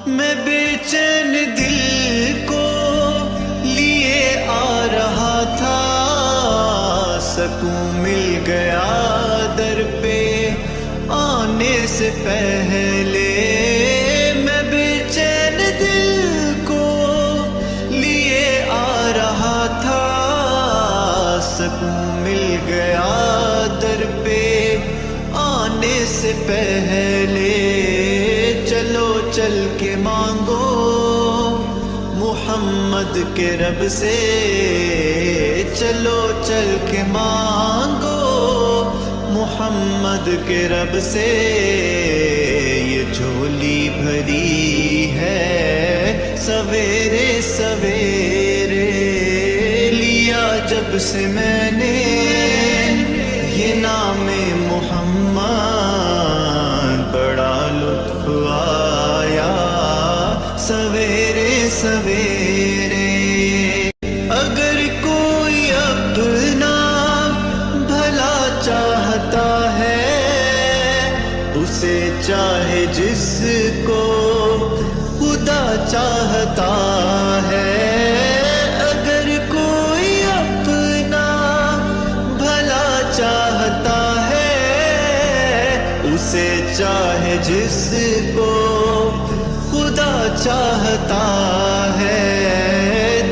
میں بے چین دل کو لیے آ رہا تھا، سکون مل گیا در پہ آنے سے پہلے۔ میں بے چین دل کو لیے آ رہا تھا، سکون مل گیا در پہ آنے سے پہلے۔ چلو چل کے مانگو محمد کے رب سے، چلو چل کے مانگو محمد کے رب سے۔ یہ جھولی بھری ہے سویرے سویرے، لیا جب سے میں نے یہ نام محمد، بڑا لطف آیا سویرے سویرے۔ اگر کوئی اپنا بھلا چاہتا ہے، اسے چاہے جس کو خدا چاہتا ہے۔ اگر کوئی اپنا بھلا چاہتا ہے، اسے چاہے جس کو خدا چاہتا ہے۔